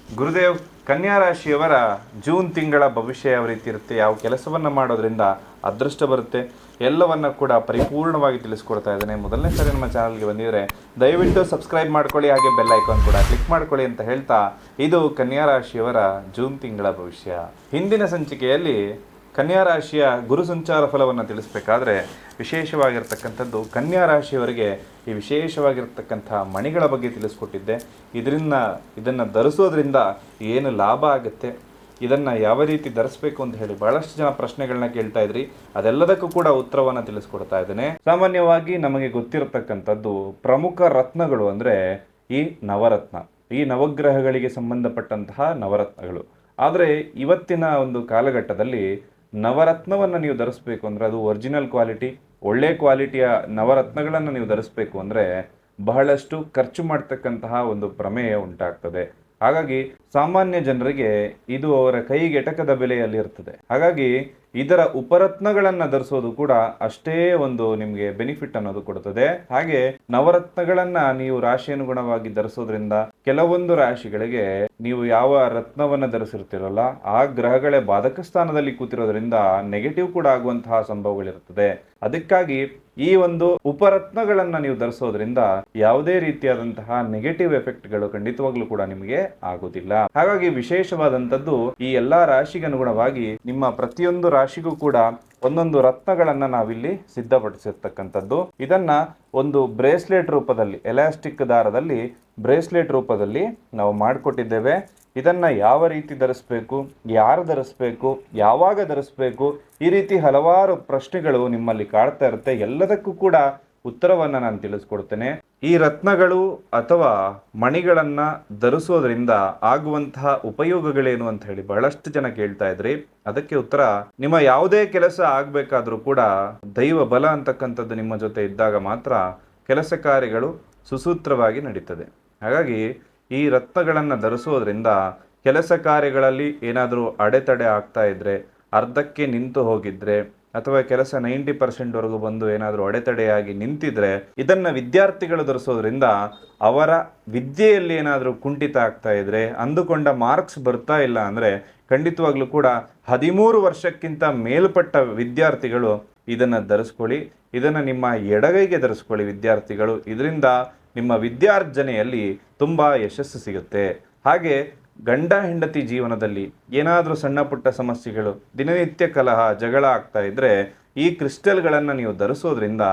ಗುರುದೇವ್, ಕನ್ಯಾ ರಾಶಿಯವರ ಜೂನ್ ತಿಂಗಳ ಭವಿಷ್ಯ ಯಾವ ರೀತಿ ಇರುತ್ತೆ, ಯಾವ ಕೆಲಸವನ್ನು ಮಾಡೋದ್ರಿಂದ ಅದೃಷ್ಟ ಬರುತ್ತೆ, ಎಲ್ಲವನ್ನ ಕೂಡ ಪರಿಪೂರ್ಣವಾಗಿ ತಿಳಿಸ್ಕೊಡ್ತಾ ಇದ್ದೇನೆ. ಮೊದಲನೇ ಸರಿ ನಮ್ಮ ಚಾನಲ್ಗೆ ಬಂದಿದ್ರೆ ದಯವಿಟ್ಟು ಸಬ್ಸ್ಕ್ರೈಬ್ ಮಾಡ್ಕೊಳ್ಳಿ, ಹಾಗೆ ಬೆಲ್ ಐಕಾನ್ ಕೂಡ ಕ್ಲಿಕ್ ಮಾಡ್ಕೊಳ್ಳಿ ಅಂತ ಹೇಳ್ತಾ, ಇದು ಕನ್ಯಾ ರಾಶಿಯವರ ಜೂನ್ ತಿಂಗಳ ಭವಿಷ್ಯ. ಹಿಂದಿನ ಸಂಚಿಕೆಯಲ್ಲಿ ಕನ್ಯಾ ರಾಶಿಯ ಗುರು ಸಂಚಾರ ಫಲವನ್ನು ತಿಳಿಸ್ಬೇಕಾದ್ರೆ ವಿಶೇಷವಾಗಿರ್ತಕ್ಕಂಥದ್ದು ಕನ್ಯಾ ರಾಶಿಯವರಿಗೆ ಈ ವಿಶೇಷವಾಗಿರ್ತಕ್ಕಂಥ ಮಣಿಗಳ ಬಗ್ಗೆ ತಿಳಿಸ್ಕೊಟ್ಟಿದ್ದೆ. ಇದನ್ನು ಧರಿಸೋದ್ರಿಂದ ಏನು ಲಾಭ ಆಗುತ್ತೆ, ಇದನ್ನು ಯಾವ ರೀತಿ ಧರಿಸ್ಬೇಕು ಅಂತ ಹೇಳಿ ಬಹಳಷ್ಟು ಜನ ಪ್ರಶ್ನೆಗಳನ್ನ ಕೇಳ್ತಾ ಇದ್ರಿ. ಅದೆಲ್ಲದಕ್ಕೂ ಕೂಡ ಉತ್ತರವನ್ನು ತಿಳಿಸ್ಕೊಡ್ತಾ ಇದ್ದೇನೆ. ಸಾಮಾನ್ಯವಾಗಿ ನಮಗೆ ಗೊತ್ತಿರತಕ್ಕಂಥದ್ದು ಪ್ರಮುಖ ರತ್ನಗಳು ಅಂದರೆ ಈ ನವರತ್ನ, ಈ ನವಗ್ರಹಗಳಿಗೆ ಸಂಬಂಧಪಟ್ಟಂತಹ ನವರತ್ನಗಳು. ಆದರೆ ಇವತ್ತಿನ ಒಂದು ಕಾಲಘಟ್ಟದಲ್ಲಿ ನವರತ್ನವನ್ನು ನೀವು ಧರಿಸ್ಬೇಕು ಅಂದರೆ ಅದು ಒರಿಜಿನಲ್ ಕ್ವಾಲಿಟಿ, ಒಳ್ಳೆ ಕ್ವಾಲಿಟಿಯ ನವರತ್ನಗಳನ್ನು ನೀವು ಧರಿಸ್ಬೇಕು ಅಂದರೆ ಬಹಳಷ್ಟು ಖರ್ಚು ಮಾಡ್ತಕ್ಕಂತಹ ಒಂದು ಪ್ರಮೇಯ ಉಂಟಾಗ್ತದೆ. ಹಾಗಾಗಿ ಸಾಮಾನ್ಯ ಜನರಿಗೆ ಇದು ಅವರ ಕೈಗೆ ಎಟಕದ ಬೆಲೆಯಲ್ಲಿ ಇರ್ತದೆ. ಹಾಗಾಗಿ ಇದರ ಉಪರತ್ನಗಳನ್ನು ಧರಿಸೋದು ಕೂಡ ಅಷ್ಟೇ ಒಂದು ನಿಮಗೆ ಬೆನಿಫಿಟ್ ಅನ್ನೋದು ಕೊಡುತ್ತದೆ. ಹಾಗೆ ನವರತ್ನಗಳನ್ನ ನೀವು ರಾಶಿಯನುಗುಣವಾಗಿ ಧರಿಸೋದ್ರಿಂದ ಕೆಲವೊಂದು ರಾಶಿಗಳಿಗೆ ನೀವು ಯಾವ ರತ್ನವನ್ನ ಧರಿಸಿರ್ತಿರಲ್ಲ ಆ ಗ್ರಹಗಳೇ ಬಾಧಕ ಸ್ಥಾನದಲ್ಲಿ ಕೂತಿರೋದ್ರಿಂದ ನೆಗೆಟಿವ್ ಕೂಡ ಆಗುವಂತಹ ಸಂಭವಗಳಿರ್ತದೆ. ಅದಕ್ಕಾಗಿ ಈ ಒಂದು ಉಪರತ್ನಗಳನ್ನ ನೀವು ಧರಿಸೋದ್ರಿಂದ ಯಾವುದೇ ರೀತಿಯಾದಂತಹ ನೆಗೆಟಿವ್ ಎಫೆಕ್ಟ್ಗಳು ಖಂಡಿತವಾಗ್ಲೂ ಕೂಡ ನಿಮಗೆ ಆಗುದಿಲ್ಲ. ಹಾಗಾಗಿ ವಿಶೇಷವಾದಂತದ್ದು ಈ ಎಲ್ಲಾ ರಾಶಿಗೆ ಅನುಗುಣವಾಗಿ ನಿಮ್ಮ ಪ್ರತಿಯೊಂದು ರಾಶಿಗೂ ಕೂಡ ಒಂದೊಂದು ರತ್ನಗಳನ್ನ ನಾವಿಲ್ಲಿ ಸಿದ್ಧಪಡಿಸಿರ್ತಕ್ಕಂಥದ್ದು. ಇದನ್ನ ಒಂದು ಬ್ರೇಸ್ಲೆಟ್ ರೂಪದಲ್ಲಿ, ಎಲಾಸ್ಟಿಕ್ ದಾರದಲ್ಲಿ ಬ್ರೇಸ್ಲೆಟ್ ರೂಪದಲ್ಲಿ ನಾವು ಮಾಡಿಕೊಟ್ಟಿದ್ದೇವೆ. ಇದನ್ನ ಯಾವ ರೀತಿ ಧರಿಸ್ಬೇಕು, ಯಾರು ಧರಿಸ್ಬೇಕು, ಯಾವಾಗ ಧರಿಸ್ಬೇಕು, ಈ ರೀತಿ ಹಲವಾರು ಪ್ರಶ್ನೆಗಳು ನಿಮ್ಮಲ್ಲಿ ಕಾಡ್ತಾ ಇರುತ್ತೆ. ಎಲ್ಲದಕ್ಕೂ ಕೂಡ ಉತ್ತರವನ್ನ ನಾನು ತಿಳಿಸ್ಕೊಡ್ತೇನೆ. ಈ ರತ್ನಗಳು ಅಥವಾ ಮಣಿಗಳನ್ನ ಧರಿಸೋದ್ರಿಂದ ಆಗುವಂತಹ ಉಪಯೋಗಗಳೇನು ಅಂತ ಹೇಳಿ ಬಹಳಷ್ಟು ಜನ ಕೇಳ್ತಾ ಇದ್ರಿ. ಅದಕ್ಕೆ ಉತ್ತರ, ನಿಮ್ಮ ಯಾವುದೇ ಕೆಲಸ ಆಗ್ಬೇಕಾದ್ರೂ ಕೂಡ ದೈವ ಬಲ ಅಂತಕ್ಕಂಥದ್ದು ನಿಮ್ಮ ಜೊತೆ ಇದ್ದಾಗ ಮಾತ್ರ ಕೆಲಸ ಕಾರ್ಯಗಳು ಸುಸೂತ್ರವಾಗಿ ನಡೀತದೆ. ಹಾಗಾಗಿ ಈ ರತ್ನಗಳನ್ನು ಧರಿಸೋದ್ರಿಂದ ಕೆಲಸ ಕಾರ್ಯಗಳಲ್ಲಿ ಏನಾದರೂ ಅಡೆತಡೆ ಆಗ್ತಾ ಇದ್ರೆ, ಅರ್ಧಕ್ಕೆ ನಿಂತು ಹೋಗಿದ್ರೆ ಅಥವಾ ಕೆಲಸ 90% ಬಂದು ಏನಾದರೂ ಅಡೆತಡೆಯಾಗಿ ನಿಂತಿದ್ರೆ, ಇದನ್ನ ವಿದ್ಯಾರ್ಥಿಗಳು ಧರಿಸೋದ್ರಿಂದ ಅವರ ವಿದ್ಯೆಯಲ್ಲಿ ಏನಾದರೂ ಕುಂಠಿತ ಆಗ್ತಾ ಇದ್ರೆ, ಅಂದುಕೊಂಡ ಮಾರ್ಕ್ಸ್ ಬರ್ತಾ ಇಲ್ಲ ಅಂದ್ರೆ ಖಂಡಿತವಾಗ್ಲೂ ಕೂಡ 13 ವರ್ಷಕ್ಕಿಂತ ಮೇಲ್ಪಟ್ಟ ವಿದ್ಯಾರ್ಥಿಗಳು ಇದನ್ನ ಧರಿಸ್ಕೊಳ್ಳಿ. ಇದನ್ನ ನಿಮ್ಮ ಎಡಗೈಗೆ ಧರಿಸ್ಕೊಳ್ಳಿ ವಿದ್ಯಾರ್ಥಿಗಳು. ಇದರಿಂದ ನಿಮ್ಮ ವಿದ್ಯಾರ್ಜನೆಯಲ್ಲಿ ತುಂಬಾ ಯಶಸ್ಸು ಸಿಗುತ್ತೆ. ಹಾಗೆ ಗಂಡ ಹೆಂಡತಿ ಜೀವನದಲ್ಲಿ ಏನಾದರೂ ಸಣ್ಣ ಪುಟ್ಟ ಸಮಸ್ಯೆಗಳು, ದಿನನಿತ್ಯ ಕಲಹ ಜಗಳ ಆಗ್ತಾ ಇದ್ರೆ ಈ ಕ್ರಿಸ್ಟಲ್ಗಳನ್ನು ನೀವು ಧರಿಸೋದ್ರಿಂದ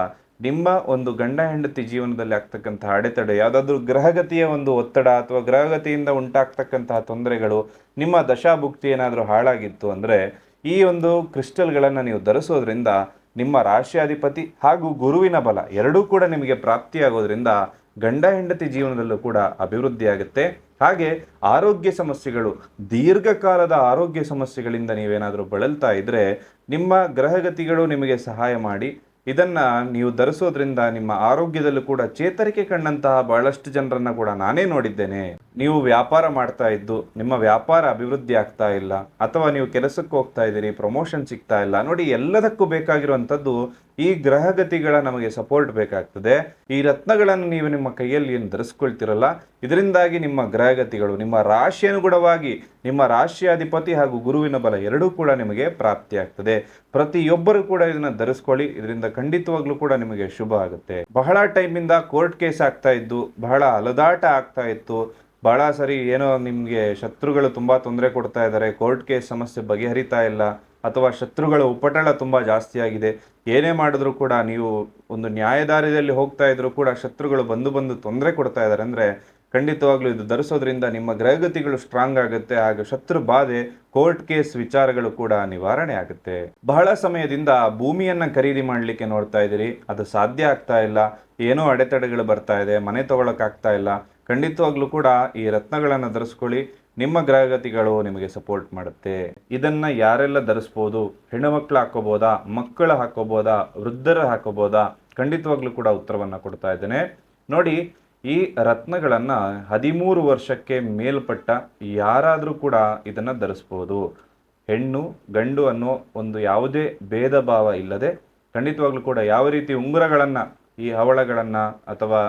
ನಿಮ್ಮ ಒಂದು ಗಂಡ ಹೆಂಡತಿ ಜೀವನದಲ್ಲಿ ಆಗ್ತಕ್ಕಂತಹ ಅಡೆತಡೆ, ಯಾವುದಾದ್ರೂ ಗ್ರಹಗತಿಯ ಒಂದು ಒತ್ತಡ ಅಥವಾ ಗ್ರಹಗತಿಯಿಂದ ಉಂಟಾಗ್ತಕ್ಕಂತಹ ತೊಂದರೆಗಳು, ನಿಮ್ಮ ದಶಾಭುಕ್ತಿ ಏನಾದರೂ ಹಾಳಾಗಿತ್ತು ಅಂದರೆ ಈ ಒಂದು ಕ್ರಿಸ್ಟಲ್ಗಳನ್ನು ನೀವು ಧರಿಸೋದ್ರಿಂದ ನಿಮ್ಮ ರಾಶಿಯಾಧಿಪತಿ ಹಾಗೂ ಗುರುವಿನ ಬಲ ಎರಡೂ ಕೂಡ ನಿಮಗೆ ಪ್ರಾಪ್ತಿಯಾಗೋದ್ರಿಂದ ಗಂಡ ಹೆಂಡತಿ ಜೀವನದಲ್ಲೂ ಕೂಡ ಅಭಿವೃದ್ಧಿ ಆಗುತ್ತೆ. ಹಾಗೆ ಆರೋಗ್ಯ ಸಮಸ್ಯೆಗಳು, ದೀರ್ಘಕಾಲದ ಆರೋಗ್ಯ ಸಮಸ್ಯೆಗಳಿಂದ ನೀವೇನಾದರೂ ಬಳಲ್ತಾ ಇದ್ರೆ ನಿಮ್ಮ ಗ್ರಹಗತಿಗಳು ನಿಮಗೆ ಸಹಾಯ ಮಾಡಿ ಇದನ್ನ ನೀವು ಧರಿಸೋದ್ರಿಂದ ನಿಮ್ಮ ಆರೋಗ್ಯದಲ್ಲೂ ಕೂಡ ಚೇತರಿಕೆ ಕಂಡಂತಹ ಬಹಳಷ್ಟು ಜನರನ್ನ ಕೂಡ ನಾನೇ ನೋಡಿದ್ದೇನೆ. ನೀವು ವ್ಯಾಪಾರ ಮಾಡ್ತಾ ಇದ್ದು ನಿಮ್ಮ ವ್ಯಾಪಾರ ಅಭಿವೃದ್ಧಿ ಆಗ್ತಾ ಇಲ್ಲ, ಅಥವಾ ನೀವು ಕೆಲಸಕ್ಕೆ ಹೋಗ್ತಾ ಇದ್ದೀರಿ ಪ್ರಮೋಷನ್ ಸಿಗ್ತಾ ಇಲ್ಲ, ನೋಡಿ ಎಲ್ಲದಕ್ಕೂ ಬೇಕಾಗಿರುವಂಥದ್ದು ಈ ಗ್ರಹಗತಿಗಳ ನಮಗೆ ಸಪೋರ್ಟ್ ಬೇಕಾಗ್ತದೆ. ಈ ರತ್ನಗಳನ್ನು ನೀವು ನಿಮ್ಮ ಕೈಯಲ್ಲಿ ಏನು ಧರಿಸ್ಕೊಳ್ತಿರಲ್ಲ, ಇದರಿಂದಾಗಿ ನಿಮ್ಮ ಗ್ರಹಗತಿಗಳು ನಿಮ್ಮ ರಾಶಿ ಅನುಗುಣವಾಗಿ ನಿಮ್ಮ ರಾಶಿಯಾಧಿಪತಿ ಹಾಗೂ ಗುರುವಿನ ಬಲ ಎರಡೂ ಕೂಡ ನಿಮಗೆ ಪ್ರಾಪ್ತಿ ಆಗ್ತದೆ. ಪ್ರತಿಯೊಬ್ಬರು ಕೂಡ ಇದನ್ನ ಧರಿಸ್ಕೊಳ್ಳಿ, ಇದರಿಂದ ಖಂಡಿತವಾಗ್ಲೂ ಕೂಡ ನಿಮಗೆ ಶುಭ ಆಗುತ್ತೆ. ಬಹಳ ಟೈಮಿಂದ ಕೋರ್ಟ್ ಕೇಸ್ ಆಗ್ತಾ ಇದ್ದು, ಬಹಳ ಅಲದಾಟ ಆಗ್ತಾ ಇತ್ತು, ಬಹಳ ಸರಿ ಏನೋ ನಿಮಗೆ ಶತ್ರುಗಳು ತುಂಬಾ ತೊಂದರೆ ಕೊಡ್ತಾ ಇದ್ದಾರೆ, ಕೋರ್ಟ್ ಕೇಸ್ ಸಮಸ್ಯೆ ಬಗೆಹರಿತಾ ಇಲ್ಲ, ಅಥವಾ ಶತ್ರುಗಳ ಉಪಟಳ ತುಂಬ ಜಾಸ್ತಿ ಆಗಿದೆ, ಏನೇ ಮಾಡಿದ್ರು ಕೂಡ ನೀವು ಒಂದು ನ್ಯಾಯದಾರಿಯಲ್ಲಿ ಹೋಗ್ತಾ ಇದ್ರು ಕೂಡ ಶತ್ರುಗಳು ಬಂದು ತೊಂದರೆ ಕೊಡ್ತಾ ಇದ್ದಾರೆ ಅಂದರೆ ಖಂಡಿತವಾಗ್ಲೂ ಇದು ಧರಿಸೋದ್ರಿಂದ ನಿಮ್ಮ ಗ್ರಹಗತಿಗಳು ಸ್ಟ್ರಾಂಗ್ ಆಗುತ್ತೆ. ಹಾಗೂ ಶತ್ರು ಬಾಧೆ, ಕೋರ್ಟ್ ಕೇಸ್ ವಿಚಾರಗಳು ಕೂಡ ನಿವಾರಣೆ ಆಗುತ್ತೆ. ಬಹಳ ಸಮಯದಿಂದ ಭೂಮಿಯನ್ನ ಖರೀದಿ ಮಾಡಲಿಕ್ಕೆ ನೋಡ್ತಾ ಇದ್ದೀರಿ, ಅದು ಸಾಧ್ಯ ಆಗ್ತಾ ಇಲ್ಲ, ಏನೋ ಅಡೆತಡೆಗಳು ಬರ್ತಾ ಇದೆ, ಮನೆ ತಗೊಳಕ್ಕಾಗ್ತಾ ಇಲ್ಲ. ಖಂಡಿತವಾಗ್ಲೂ ಕೂಡ ಈ ರತ್ನಗಳನ್ನು ಧರಿಸ್ಕೊಳ್ಳಿ, ನಿಮ್ಮ ಗ್ರಹಗತಿಗಳು ನಿಮಗೆ ಸಪೋರ್ಟ್ ಮಾಡುತ್ತೆ. ಇದನ್ನ ಯಾರೆಲ್ಲ ಧರಿಸ್ಬೋದು? ಹೆಣ್ಣು ಮಕ್ಕಳು ಹಾಕೋಬೋದಾ, ಮಕ್ಕಳು ಹಾಕೋಬೋದಾ, ವೃದ್ಧರು ಹಾಕೋಬೋದಾ? ಖಂಡಿತವಾಗ್ಲೂ ಕೂಡ ಉತ್ತರವನ್ನ ಕೊಡ್ತಾ ಇದ್ದೇನೆ. ನೋಡಿ, ಈ ರತ್ನಗಳನ್ನ 13 ವರ್ಷಕ್ಕೆ ಮೇಲ್ಪಟ್ಟ ಯಾರಾದರೂ ಕೂಡ ಇದನ್ನ ಧರಿಸ್ಬೋದು. ಹೆಣ್ಣು ಗಂಡು ಅನ್ನೋ ಒಂದು ಯಾವುದೇ ಭೇದ ಭಾವ ಇಲ್ಲದೆ ಖಂಡಿತವಾಗ್ಲೂ ಕೂಡ ಯಾವ ರೀತಿ ಉಂಗುರಗಳನ್ನ, ಈ ಹವಳಗಳನ್ನ ಅಥವಾ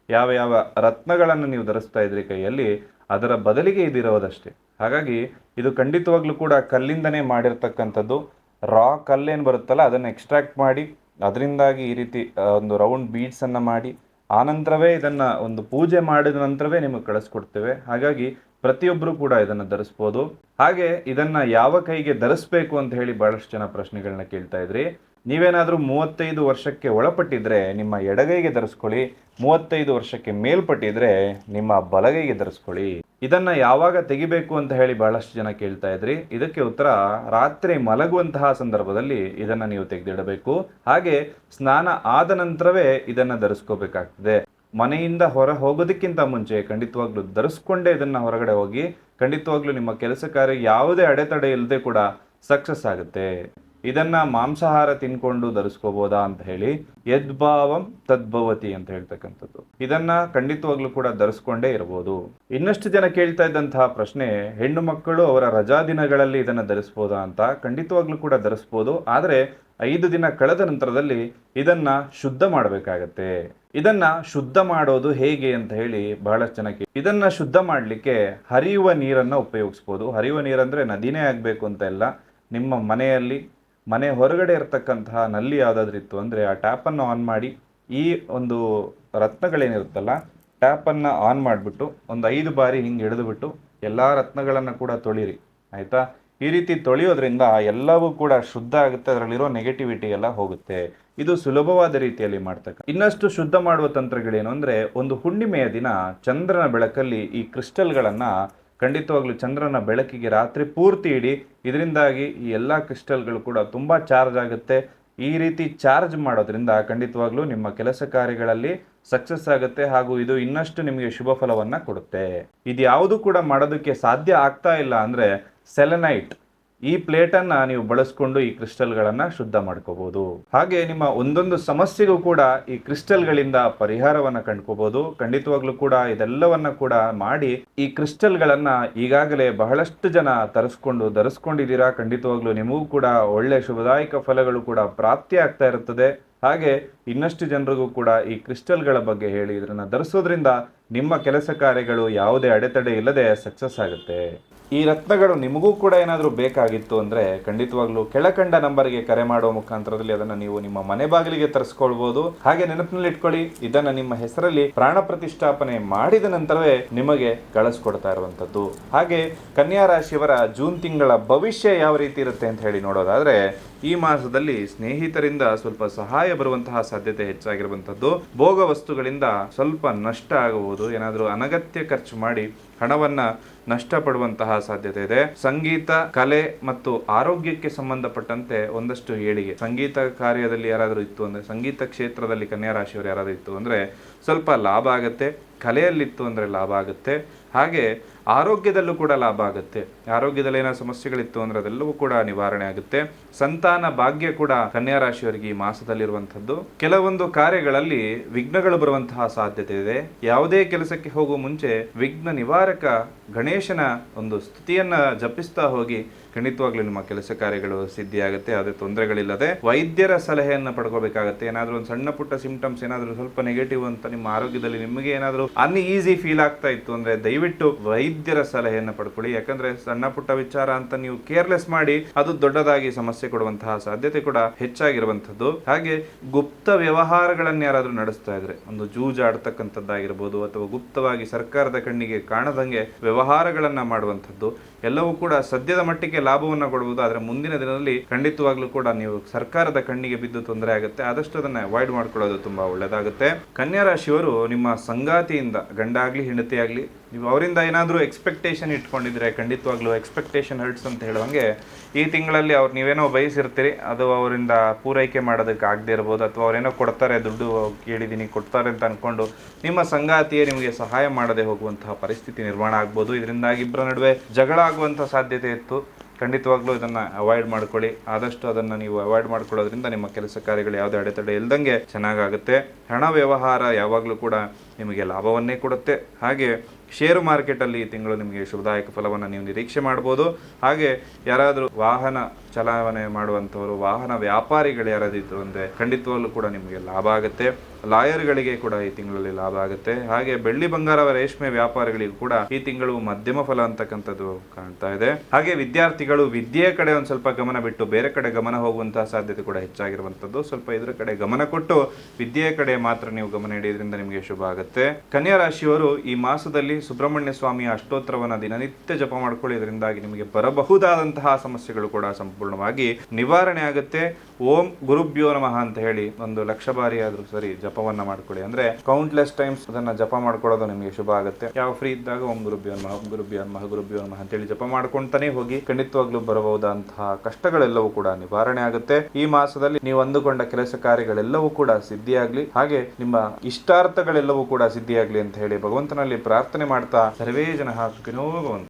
ಯಾವ ಯಾವ ರತ್ನಗಳನ್ನು ನೀವು ಧರಿಸ್ತಾ ಇದ್ರಿ ಕೈಯಲ್ಲಿ, ಅದರ ಬದಲಿಗೆ ಇದಿರೋದಷ್ಟೇ. ಹಾಗಾಗಿ ಇದು ಖಂಡಿತವಾಗ್ಲೂ ಕೂಡ ಕಲ್ಲಿಂದನೇ ಮಾಡಿರ್ತಕ್ಕಂಥದ್ದು. ರಾ ಕಲ್ಲೇನು ಬರುತ್ತಲ್ಲ ಅದನ್ನು ಎಕ್ಸ್ಟ್ರಾಕ್ಟ್ ಮಾಡಿ ಅದರಿಂದಾಗಿ ಈ ರೀತಿ ಒಂದು ರೌಂಡ್ ಬೀಡ್ಸನ್ನು ಮಾಡಿ ಆನಂತರವೇ ಇದನ್ನು ಒಂದು ಪೂಜೆ ಮಾಡಿದ ನಂತರವೇ ನಿಮಗೆ ಕಳಿಸ್ಕೊಡ್ತೇವೆ. ಹಾಗಾಗಿ ಪ್ರತಿಯೊಬ್ಬರು ಕೂಡ ಇದನ್ನು ಧರಿಸ್ಬೋದು. ಹಾಗೆ ಇದನ್ನು ಯಾವ ಕೈಗೆ ಧರಿಸ್ಬೇಕು ಅಂತ ಹೇಳಿ ಬಹಳಷ್ಟು ಜನ ಪ್ರಶ್ನೆಗಳನ್ನ ಕೇಳ್ತಾ ಇದ್ರಿ. ನೀವೇನಾದರೂ 35 ವರ್ಷಕ್ಕೆ ಒಳಪಟ್ಟಿದ್ರೆ ನಿಮ್ಮ ಎಡಗೈಗೆ ಧರಿಸ್ಕೊಳ್ಳಿ, 35 ವರ್ಷಕ್ಕೆ ಮೇಲ್ಪಟ್ಟಿದ್ರೆ ನಿಮ್ಮ ಬಲಗೈಗೆ ಧರಿಸ್ಕೊಳ್ಳಿ. ಇದನ್ನ ಯಾವಾಗ ತೆಗಿಬೇಕು ಅಂತ ಹೇಳಿ ಬಹಳಷ್ಟು ಜನ ಕೇಳ್ತಾ ಇದ್ರಿ. ಇದಕ್ಕೆ ಉತ್ತರ, ರಾತ್ರಿ ಮಲಗುವಂತಹ ಸಂದರ್ಭದಲ್ಲಿ ಇದನ್ನ ನೀವು ತೆಗೆದಿಡಬೇಕು. ಹಾಗೆ ಸ್ನಾನ ಆದ ನಂತರವೇ ಇದನ್ನ ಧರಿಸ್ಕೋಬೇಕಾಗ್ತದೆ. ಮನೆಯಿಂದ ಹೊರ ಹೋಗೋದಕ್ಕಿಂತ ಮುಂಚೆ ಖಂಡಿತವಾಗ್ಲೂ ಧರಿಸ್ಕೊಂಡೇ ಇದನ್ನ ಹೊರಗಡೆ ಹೋಗಿ. ಖಂಡಿತವಾಗ್ಲೂ ನಿಮ್ಮ ಕೆಲಸ ಕಾರ್ಯ ಯಾವುದೇ ಅಡೆತಡೆ ಇಲ್ಲದೆ ಕೂಡ ಸಕ್ಸಸ್ ಆಗುತ್ತೆ. ಇದನ್ನ ಮಾಂಸಾಹಾರ ತಿನ್ಕೊಂಡು ಧರಿಸ್ಕೋಬೋದಾ ಅಂತ ಹೇಳಿ, ಯದ್ಭಾವಂ ತದ್ಭವತಿ ಅಂತ ಹೇಳ್ತಕ್ಕಂಥದ್ದು. ಇದನ್ನ ಖಂಡಿತವಾಗ್ಲೂ ಕೂಡ ಧರಿಸ್ಕೊಂಡೇ ಇರಬಹುದು. ಇನ್ನಷ್ಟು ಜನ ಕೇಳ್ತಾ ಇದ್ದಂತಹ ಪ್ರಶ್ನೆ, ಹೆಣ್ಣು ಮಕ್ಕಳು ಅವರ ರಜಾ ದಿನಗಳಲ್ಲಿ ಇದನ್ನ ಧರಿಸ್ಬೋದಾ ಅಂತ. ಖಂಡಿತವಾಗ್ಲೂ ಕೂಡ ಧರಿಸ್ಬೋದು. ಆದ್ರೆ 5 ದಿನ ಕಳೆದ ನಂತರದಲ್ಲಿ ಇದನ್ನ ಶುದ್ಧ ಮಾಡಬೇಕಾಗತ್ತೆ. ಇದನ್ನ ಶುದ್ಧ ಮಾಡೋದು ಹೇಗೆ ಅಂತ ಹೇಳಿ ಬಹಳಷ್ಟು ಜನಕ್ಕೆ. ಇದನ್ನ ಶುದ್ಧ ಮಾಡಲಿಕ್ಕೆ ಹರಿಯುವ ನೀರನ್ನ ಉಪಯೋಗಿಸ್ಬೋದು. ಹರಿಯುವ ನೀರಂದ್ರೆ ನದಿನೇ ಆಗ್ಬೇಕು ಅಂತ ಇಲ್ಲ. ನಿಮ್ಮ ಮನೆ ಹೊರಗಡೆ ಇರತಕ್ಕಂತಹ ನಲ್ಲಿ ಯಾವುದಾದ್ರೂ ಇತ್ತು ಅಂದರೆ ಆ ಟ್ಯಾಪನ್ನು ಆನ್ ಮಾಡಿ, ಈ ಒಂದು ರತ್ನಗಳೇನಿರುತ್ತಲ್ಲ ಟ್ಯಾಪನ್ನು ಆನ್ ಮಾಡಿಬಿಟ್ಟು ಒಂದು 5 ಬಾರಿ ಹಿಂಗೆ ಹಿಡಿದುಬಿಟ್ಟು ಎಲ್ಲ ರತ್ನಗಳನ್ನು ಕೂಡ ತೊಳಿರಿ, ಆಯಿತಾ. ಈ ರೀತಿ ತೊಳೆಯೋದ್ರಿಂದ ಎಲ್ಲವೂ ಕೂಡ ಶುದ್ಧ ಆಗುತ್ತೆ, ಅದರಲ್ಲಿರೋ ನೆಗೆಟಿವಿಟಿ ಎಲ್ಲ ಹೋಗುತ್ತೆ. ಇದು ಸುಲಭವಾದ ರೀತಿಯಲ್ಲಿ ಮಾಡ್ತಕ್ಕ. ಇನ್ನಷ್ಟು ಶುದ್ಧ ಮಾಡುವ ತಂತ್ರಗಳೇನು ಅಂದರೆ, ಒಂದು ಹುಣ್ಣಿಮೆಯ ದಿನ ಚಂದ್ರನ ಬೆಳಕಲ್ಲಿ ಈ ಕ್ರಿಸ್ಟಲ್ಗಳನ್ನು ಖಂಡಿತವಾಗ್ಲೂ ಚಂದ್ರನ ಬೆಳಕಿಗೆ ರಾತ್ರಿ ಪೂರ್ತಿ ಇಡಿ. ಇದರಿಂದಾಗಿ ಈ ಎಲ್ಲ ಕ್ರಿಸ್ಟಲ್ಗಳು ಕೂಡ ತುಂಬ ಚಾರ್ಜ್ ಆಗುತ್ತೆ. ಈ ರೀತಿ ಚಾರ್ಜ್ ಮಾಡೋದ್ರಿಂದ ಖಂಡಿತವಾಗ್ಲೂ ನಿಮ್ಮ ಕೆಲಸ ಕಾರ್ಯಗಳಲ್ಲಿ ಸಕ್ಸಸ್ ಆಗುತ್ತೆ. ಹಾಗೂ ಇದು ಇನ್ನಷ್ಟು ನಿಮಗೆ ಶುಭ ಫಲವನ್ನ ಕೊಡುತ್ತೆ. ಇದು ಯಾವುದು ಕೂಡ ಮಾಡೋದಕ್ಕೆ ಸಾಧ್ಯ ಆಗ್ತಾ ಇಲ್ಲ ಅಂದರೆ ಸೆಲೆನೈಟ್, ಈ ಪ್ಲೇಟನ್ನು ನೀವು ಬಳಸ್ಕೊಂಡು ಈ ಕ್ರಿಸ್ಟಲ್ಗಳನ್ನು ಶುದ್ಧ ಮಾಡ್ಕೋಬಹುದು. ಹಾಗೆ ನಿಮ್ಮ ಒಂದೊಂದು ಸಮಸ್ಯೆಗೂ ಕೂಡ ಈ ಕ್ರಿಸ್ಟಲ್ಗಳಿಂದ ಪರಿಹಾರವನ್ನು ಕಂಡ್ಕೋಬಹುದು. ಖಂಡಿತವಾಗ್ಲೂ ಕೂಡ ಇದೆಲ್ಲವನ್ನ ಕೂಡ ಮಾಡಿ ಈ ಕ್ರಿಸ್ಟಲ್ಗಳನ್ನು ಈಗಾಗಲೇ ಬಹಳಷ್ಟು ಜನ ಧರಿಸ್ಕೊಂಡಿದ್ದೀರಾ. ಖಂಡಿತವಾಗ್ಲೂ ನಿಮಗೂ ಕೂಡ ಒಳ್ಳೆ ಶುಭದಾಯಕ ಫಲಗಳು ಕೂಡ ಪ್ರಾಪ್ತಿ ಆಗ್ತಾ ಇರುತ್ತದೆ. ಹಾಗೆ ಇನ್ನಷ್ಟು ಜನರಿಗೂ ಕೂಡ ಈ ಕ್ರಿಸ್ಟಲ್ಗಳ ಬಗ್ಗೆ ಹೇಳಿ ಇದನ್ನು ಧರಿಸೋದ್ರಿಂದ ನಿಮ್ಮ ಕೆಲಸ ಕಾರ್ಯಗಳು ಯಾವುದೇ ಅಡೆತಡೆ ಇಲ್ಲದೆ ಸಕ್ಸಸ್ ಆಗುತ್ತೆ. ಈ ರತ್ನಗಳು ನಿಮಗೂ ಕೂಡ ಏನಾದರೂ ಬೇಕಾಗಿತ್ತು ಅಂದರೆ ಖಂಡಿತವಾಗ್ಲೂ ಕೆಳಕಂಡ ನಂಬರ್ಗೆ ಕರೆ ಮಾಡುವ ಮುಖಾಂತರದಲ್ಲಿ ಅದನ್ನು ನೀವು ನಿಮ್ಮ ಮನೆ ಬಾಗಿಲಿಗೆ ತರಿಸ್ಕೊಳ್ಬೋದು. ಹಾಗೆ ನೆನಪಿನಲ್ಲಿ ಇಟ್ಕೊಳ್ಳಿ, ಇದನ್ನು ನಿಮ್ಮ ಹೆಸರಲ್ಲಿ ಪ್ರಾಣ ಪ್ರತಿಷ್ಠಾಪನೆ ಮಾಡಿದ ನಂತರವೇ ನಿಮಗೆ ಕಳಿಸ್ಕೊಡ್ತಾ ಇರುವಂಥದ್ದು. ಹಾಗೆ ಕನ್ಯಾ ರಾಶಿಯವರ ಜೂನ್ ತಿಂಗಳ ಭವಿಷ್ಯ ಯಾವ ರೀತಿ ಇರುತ್ತೆ ಅಂತ ಹೇಳಿ ನೋಡೋದಾದ್ರೆ, ಈ ಮಾಸದಲ್ಲಿ ಸ್ನೇಹಿತರಿಂದ ಸ್ವಲ್ಪ ಸಹಾಯ ಬರುವಂತಹ ಸಾಧ್ಯತೆ ಹೆಚ್ಚಾಗಿರುವಂಥದ್ದು. ಭೋಗ ವಸ್ತುಗಳಿಂದ ಸ್ವಲ್ಪ ನಷ್ಟ ಆಗಬಹುದು. ಏನಾದರೂ ಅನಗತ್ಯ ಖರ್ಚು ಮಾಡಿ ಹಣವನ್ನ ನಷ್ಟಪಡುವಂತಹ ಸಾಧ್ಯತೆ ಇದೆ. ಸಂಗೀತ, ಕಲೆ ಮತ್ತು ಆರೋಗ್ಯಕ್ಕೆ ಸಂಬಂಧಪಟ್ಟಂತೆ ಒಂದಷ್ಟು ಏಳಿಗೆ. ಸಂಗೀತ ಕಾರ್ಯದಲ್ಲಿ ಯಾರಾದರೂ ಇತ್ತು ಅಂದರೆ, ಸಂಗೀತ ಕ್ಷೇತ್ರದಲ್ಲಿ ಕನ್ಯಾ ರಾಶಿಯವರು ಯಾರಾದರೂ ಇತ್ತು ಅಂದರೆ ಸ್ವಲ್ಪ ಲಾಭ ಆಗುತ್ತೆ. ಕಲೆಯಲ್ಲಿತ್ತು ಅಂದರೆ ಲಾಭ ಆಗುತ್ತೆ. ಹಾಗೆ ಆರೋಗ್ಯದಲ್ಲೂ ಕೂಡ ಲಾಭ ಆಗುತ್ತೆ. ಆರೋಗ್ಯದಲ್ಲಿ ಏನೋ ಸಮಸ್ಯೆಗಳಿತ್ತು ಅಂದರೆ ಅದೆಲ್ಲವೂ ಕೂಡ ನಿವಾರಣೆ ಆಗುತ್ತೆ. ಸಂತಾನ ಭಾಗ್ಯ ಕೂಡ ಕನ್ಯಾ ರಾಶಿಯವರಿಗೆ ಈ ಮಾಸದಲ್ಲಿರುವಂಥದ್ದು. ಕೆಲವೊಂದು ಕಾರ್ಯಗಳಲ್ಲಿ ವಿಘ್ನಗಳು ಬರುವಂತಹ ಸಾಧ್ಯತೆ ಇದೆ. ಯಾವುದೇ ಕೆಲಸಕ್ಕೆ ಹೋಗುವ ಮುಂಚೆ ವಿಘ್ನ ನಿವಾರಕ ಗಣೇಶನ ಒಂದು ಸ್ತುತಿಯನ್ನ ಜಪಿಸ್ತಾ ಹೋಗಿ. ಖಂಡಿತವಾಗ್ಲೂ ನಿಮ್ಮ ಕೆಲಸ ಕಾರ್ಯಗಳು ಸಿದ್ಧಿಯಾಗುತ್ತೆ. ಯಾವುದೇ ತೊಂದರೆಗಳಿಲ್ಲದೆ ವೈದ್ಯರ ಸಲಹೆಯನ್ನು ಪಡ್ಕೋಬೇಕಾಗತ್ತೆ. ಏನಾದರೂ ಒಂದು ಸಣ್ಣ ಪುಟ್ಟ ಸಿಂಪ್ಟಮ್ಸ್ ಏನಾದರೂ ಸ್ವಲ್ಪ ನೆಗೆಟಿವ್ ಅಂತ ನಿಮ್ಮ ಆರೋಗ್ಯದಲ್ಲಿ ನಿಮಗೆ ಏನಾದರೂ ಅನ್ಈಸಿ ಫೀಲ್ ಆಗ್ತಾ ಇತ್ತು ಅಂದರೆ ದಯವಿಟ್ಟು ವೈದ್ಯರ ಸಲಹೆಯನ್ನು ಪಡ್ಕೊಳ್ಳಿ. ಯಾಕಂದ್ರೆ ಸಣ್ಣ ಪುಟ್ಟ ವಿಚಾರ ಅಂತ ನೀವು ಕೇರ್ಲೆಸ್ ಮಾಡಿ ಅದು ದೊಡ್ಡದಾಗಿ ಸಮಸ್ಯೆ ಕೊಡುವಂತಹ ಸಾಧ್ಯತೆ ಕೂಡ ಹೆಚ್ಚಾಗಿರುವಂಥದ್ದು. ಹಾಗೆ ಗುಪ್ತ ವ್ಯವಹಾರಗಳನ್ನು ಯಾರಾದರೂ ನಡೆಸ್ತಾ ಇದ್ರೆ, ಒಂದು ಜೂಜಾಡ್ತಕ್ಕಂಥದ್ದಾಗಿರ್ಬೋದು ಅಥವಾ ಗುಪ್ತವಾಗಿ ಸರ್ಕಾರದ ಕಣ್ಣಿಗೆ ಕಾಣದಂಗೆ ವ್ಯವಹಾರಗಳನ್ನ ಮಾಡುವಂಥದ್ದು, ಎಲ್ಲವೂ ಕೂಡ ಸದ್ಯದ ಮಟ್ಟಿಗೆ ಲಾಭವನ್ನು ಕೊಡುವುದು. ಆದರೆ ಮುಂದಿನ ದಿನದಲ್ಲಿ ಖಂಡಿತವಾಗ್ಲೂ ಕೂಡ ನೀವು ಸರ್ಕಾರದ ಕಣ್ಣಿಗೆ ಬಿದ್ದು ತೊಂದರೆ ಆಗುತ್ತೆ. ಆದಷ್ಟು ಅದನ್ನ ಅವಾಯ್ಡ್ ಮಾಡ್ಕೊಳ್ಳೋದು ತುಂಬಾ ಒಳ್ಳೆಯದಾಗುತ್ತೆ. ಕನ್ಯಾ ರಾಶಿಯವರು ನಿಮ್ಮ ಸಂಗಾತಿಯಿಂದ, ಗಂಡಾಗ್ಲಿ ಹೆಂಡತಿಯಾಗ್ಲಿ, ನೀವು ಅವರಿಂದ ಏನಾದರೂ ಎಕ್ಸ್ಪೆಕ್ಟೇಷನ್ ಇಟ್ಕೊಂಡಿದ್ರೆ ಖಂಡಿತವಾಗ್ಲೂ ಎಕ್ಸ್ಪೆಕ್ಟೇಷನ್ ಹರ್ಟ್ಸ್ ಅಂತ ಹೇಳುವಂಗೆ ಈ ತಿಂಗಳಲ್ಲಿ ಅವ್ರು ನೀವೇನೋ ಬಯಸಿರ್ತೀರಿ, ಅದು ಅವರಿಂದ ಪೂರೈಕೆ ಮಾಡೋದಕ್ಕೆ ಆಗದೆ ಇರ್ಬೋದು. ಅಥವಾ ಅವರೇನೋ ಕೊಡ್ತಾರೆ, ದುಡ್ಡು ಕೇಳಿದ್ದೀನಿ ಕೊಡ್ತಾರೆ ಅಂತ ಅಂದ್ಕೊಂಡು ನಿಮ್ಮ ಸಂಗಾತಿಯೇ ನಿಮಗೆ ಸಹಾಯ ಮಾಡದೆ ಹೋಗುವಂತಹ ಪರಿಸ್ಥಿತಿ ನಿರ್ಮಾಣ ಆಗ್ಬೋದು. ಇದರಿಂದಾಗಿ ಇಬ್ಬರ ನಡುವೆ ಜಗಳ ಆಗುವಂಥ ಸಾಧ್ಯತೆ ಇತ್ತು. ಖಂಡಿತವಾಗ್ಲೂ ಇದನ್ನು ಅವಾಯ್ಡ್ ಮಾಡ್ಕೊಳ್ಳಿ. ಆದಷ್ಟು ಅದನ್ನು ನೀವು ಅವಾಯ್ಡ್ ಮಾಡ್ಕೊಳ್ಳೋದ್ರಿಂದ ನಿಮ್ಮ ಕೆಲಸ ಕಾರ್ಯಗಳು ಯಾವುದೇ ಅಡೆತಡೆ ಇಲ್ದಂಗೆ ಚೆನ್ನಾಗಾಗುತ್ತೆ. ಹಣ ವ್ಯವಹಾರ ಯಾವಾಗಲೂ ಕೂಡ ನಿಮಗೆ ಲಾಭವನ್ನೇ ಕೊಡುತ್ತೆ. ಹಾಗೆ ಷೇರು ಮಾರ್ಕೆಟಲ್ಲಿ ಈ ತಿಂಗಳು ನಿಮಗೆ ಶುಭದಾಯಕ ಫಲವನ್ನು ನೀವು ನಿರೀಕ್ಷೆ ಮಾಡ್ಬೋದು. ಹಾಗೆ ಯಾರಾದರೂ ವಾಹನ ಚಲಾವಣೆ ಮಾಡುವಂಥವರು, ವಾಹನ ವ್ಯಾಪಾರಿಗಳು ಯಾರಾದಿದ್ರು ಅಂದರೆ ಖಂಡಿತವಾಗ್ಲೂ ಕೂಡ ನಿಮಗೆ ಲಾಭ ಆಗುತ್ತೆ. ಲಾಯರ್ಗಳಿಗೆ ಕೂಡ ಈ ತಿಂಗಳಲ್ಲಿ ಲಾಭ ಆಗುತ್ತೆ. ಹಾಗೆ ಬೆಳ್ಳಿ ಬಂಗಾರ ರೇಷ್ಮೆ ವ್ಯಾಪಾರಿಗಳಿಗೂ ಕೂಡ ಈ ತಿಂಗಳು ಮಧ್ಯಮ ಫಲ ಅಂತಕ್ಕಂಥದ್ದು ಕಾಣ್ತಾ ಇದೆ. ಹಾಗೆ ವಿದ್ಯಾರ್ಥಿಗಳು ವಿದ್ಯೆಯ ಕಡೆ ಒಂದ್ ಸ್ವಲ್ಪ ಗಮನ ಬಿಟ್ಟು ಬೇರೆ ಕಡೆ ಗಮನ ಹೋಗುವಂತಹ ಸಾಧ್ಯತೆ ಕೂಡ ಹೆಚ್ಚಾಗಿರುವಂತದ್ದು. ಸ್ವಲ್ಪ ಇದ್ರ ಕಡೆ ಗಮನ ಕೊಟ್ಟು ವಿದ್ಯೆಯ ಕಡೆ ಮಾತ್ರ ನೀವು ಗಮನ ನೀಡಿದ್ರಿಂದ ನಿಮಗೆ ಶುಭ ಆಗುತ್ತೆ. ಕನ್ಯಾ ರಾಶಿಯವರು ಈ ಮಾಸದಲ್ಲಿ ಸುಬ್ರಹ್ಮಣ್ಯ ಸ್ವಾಮಿಯ ಅಷ್ಟೋತ್ತರವನ್ನ ದಿನನಿತ್ಯ ಜಪ ಮಾಡ್ಕೊಳ್ಳಿ. ಇದರಿಂದಾಗಿ ನಿಮಗೆ ಬರಬಹುದಾದಂತಹ ಸಮಸ್ಯೆಗಳು ಕೂಡ ಸಂಪೂರ್ಣವಾಗಿ ನಿವಾರಣೆ ಆಗುತ್ತೆ. ಓಂ ಗುರುಭ್ಯೋ ನಮಃ ಅಂತ ಹೇಳಿ 1,00,000 ಬಾರಿ ಆದ್ರೂ ಸರಿ ಜಪವನ್ನ ಮಾಡ್ಕೊಳ್ಳಿ. ಅಂದ್ರೆ ಕೌಂಟ್ಲೆಸ್ ಟೈಮ್ಸ್ ಅದನ್ನ ಜಪ ಮಾಡ್ಕೊಳ್ಳೋದು ನಿಮಗೆ ಶುಭ ಆಗುತ್ತೆ. ಯಾವ ಫ್ರೀ ಇದ್ದಾಗ ಓಂ ಗುರುಭ್ಯೋ ನಮಃ, ಓಂ ಗುರುಭ್ಯೋ ನಮಃ, ಗುರುಭ್ಯೋ ನಮಃ ಅಂತೇಳಿ ಜಪ ಮಾಡ್ಕೊಂತಾನೆ ಹೋಗಿ. ಖಂಡಿತವಾಗ್ಲೂ ಬರಬಹುದಂತಹ ಕಷ್ಟಗಳೆಲ್ಲವೂ ಕೂಡ ನಿವಾರಣೆ ಆಗುತ್ತೆ. ಈ ಮಾಸದಲ್ಲಿ ನೀವು ಅಂದುಕೊಂಡ ಕೆಲಸ ಕಾರ್ಯಗಳೆಲ್ಲವೂ ಕೂಡ ಸಿದ್ಧಿಯಾಗ್ಲಿ, ಹಾಗೆ ನಿಮ್ಮ ಇಷ್ಟಾರ್ಥಗಳೆಲ್ಲವೂ ಕೂಡ ಸಿದ್ಧಿಯಾಗ್ಲಿ ಅಂತ ಹೇಳಿ ಭಗವಂತನಲ್ಲಿ ಪ್ರಾರ್ಥನೆ ಮಾಡ್ತಾ ಸರ್ವೇ ಜನಃ ಸುಖಿನೋ ಭವಂತು.